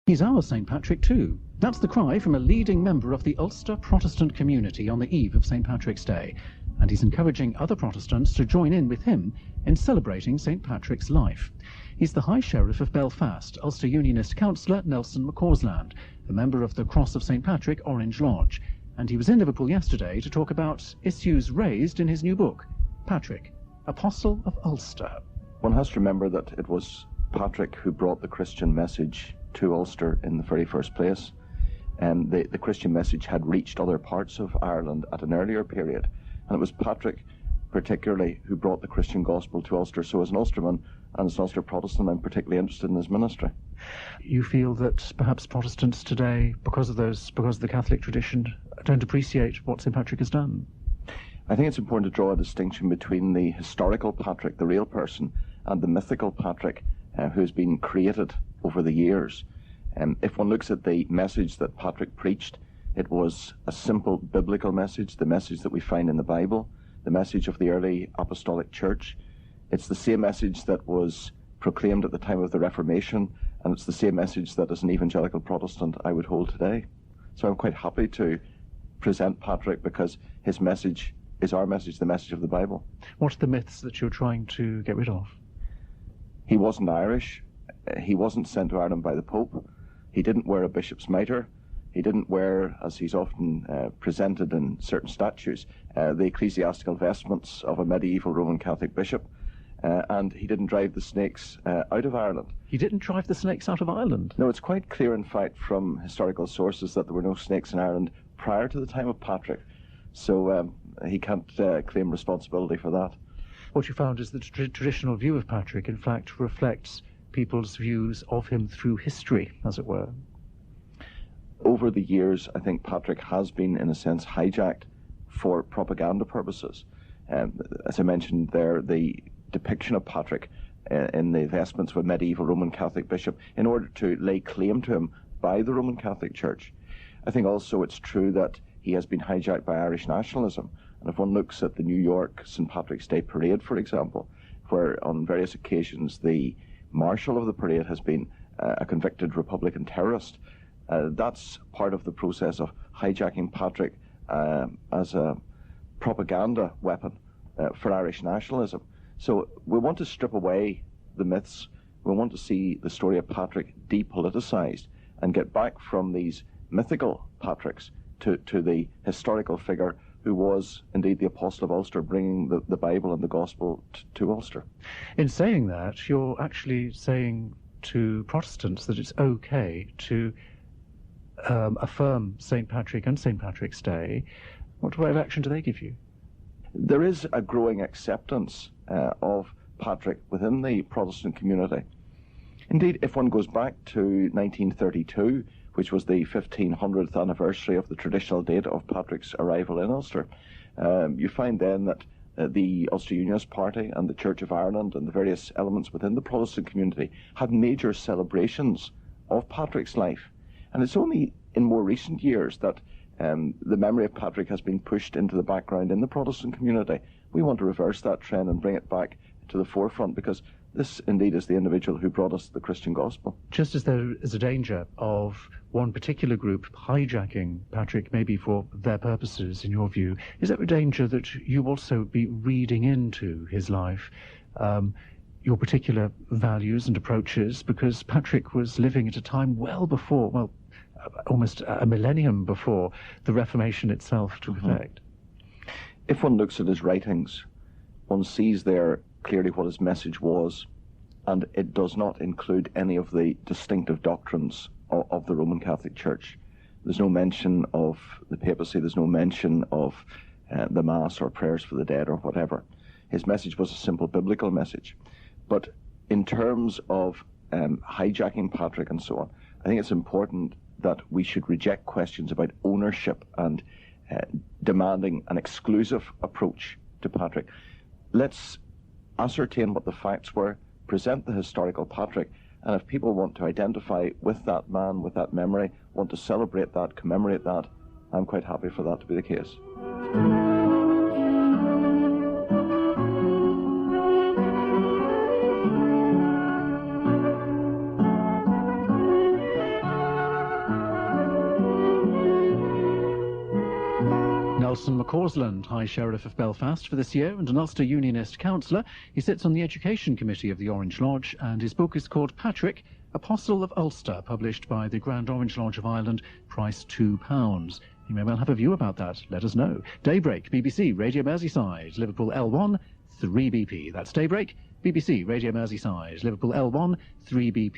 He's our St. Patrick too. That's the cry from a leading member of the Ulster Protestant community on the eve of St. Patrick's Day, and he's encouraging other Protestants to join in with him in celebrating St. Patrick's life. He's the High Sheriff of Belfast, Ulster Unionist councillor Nelson McCausland, a member of the Cross of St. Patrick Orange Lodge, and he was in Liverpool yesterday to talk about issues raised in his new book, Patrick, Apostle of Ulster. One has to remember that it was Patrick who brought the Christian message to Ulster in the very first place. The Christian message had reached other parts of Ireland at an earlier period, and it was Patrick particularly who brought the Christian gospel to Ulster. So as an Ulsterman and as an Ulster Protestant, I'm particularly interested in his ministry. You feel that perhaps Protestants today, because of the Catholic tradition, don't appreciate what St. Patrick has done? I think it's important to draw a distinction between the historical Patrick, the real person, and the mythical Patrick who has been created over the years. If one looks at the message that Patrick preached, it was a simple biblical message, the message that we find in the Bible, the message of the early apostolic church. It's the same message that was proclaimed at the time of the Reformation, and it's the same message that as an evangelical Protestant I would hold today. So I'm quite happy to present Patrick because his message is our message, the message of the Bible. What are the myths that you're trying to get rid of? He wasn't Irish. He wasn't sent to Ireland by the Pope. He didn't wear a bishop's mitre. He didn't wear, as he's often presented in certain statues, the ecclesiastical vestments of a medieval Roman Catholic bishop. And he didn't drive the snakes out of Ireland. He didn't drive the snakes out of Ireland? No, it's quite clear, in fact, from historical sources that there were no snakes in Ireland prior to the time of Patrick. So he can't claim responsibility for that. What you found is that the traditional view of Patrick, in fact, reflects people's views of him through history, as it were. Over the years, I think Patrick has been, in a sense, hijacked for propaganda purposes. As I mentioned there, the depiction of Patrick in the vestments of a medieval Roman Catholic bishop in order to lay claim to him by the Roman Catholic Church. I think also it's true that he has been hijacked by Irish nationalism. And if one looks at the New York St. Patrick's Day parade, for example, where on various occasions the marshal of the parade has been a convicted Republican terrorist, that's part of the process of hijacking Patrick as a propaganda weapon for Irish nationalism. So we want to strip away the myths. We want to see the story of Patrick depoliticized and get back from these mythical Patricks to the historical figure who was indeed the Apostle of Ulster, bringing the Bible and the Gospel to Ulster. In saying that, you're actually saying to Protestants that it's okay to affirm St. Patrick and St. Patrick's Day. What way of action do they give you? There is a growing acceptance of Patrick within the Protestant community. Indeed, if one goes back to 1932, which was the 1500th anniversary of the traditional date of Patrick's arrival in Ulster, you find then that the Ulster Unionist Party and the Church of Ireland and the various elements within the Protestant community had major celebrations of Patrick's life. And it's only in more recent years that the memory of Patrick has been pushed into the background in the Protestant community. We want to reverse that trend and bring it back to the forefront, because this indeed is the individual who brought us the Christian gospel. Just as there is a danger of one particular group hijacking Patrick, maybe for their purposes, in your view, is there a danger that you also be reading into his life your particular values and approaches, because Patrick was living at a time well before, well, almost a millennium before the Reformation itself took effect? If one looks at his writings, one sees there clearly what his message was, and it does not include any of the distinctive doctrines of the Roman Catholic Church. There's no mention of the papacy, there's no mention of the Mass or prayers for the dead or whatever. His message was a simple biblical message. But in terms of hijacking Patrick and so on, I think it's important that we should reject questions about ownership and demanding an exclusive approach to Patrick. Let's ascertain what the facts were, present the historical Patrick, and if people want to identify with that man, with that memory, want to celebrate that, commemorate that, I'm quite happy for that to be the case. Nelson McCausland, High Sheriff of Belfast for this year and an Ulster Unionist councillor. He sits on the Education Committee of the Orange Lodge, and his book is called Patrick, Apostle of Ulster, published by the Grand Orange Lodge of Ireland, price £2. You may well have a view about that. Let us know. Daybreak, BBC Radio Merseyside, Liverpool L1, 3BP. That's Daybreak, BBC Radio Merseyside, Liverpool L1, 3BP.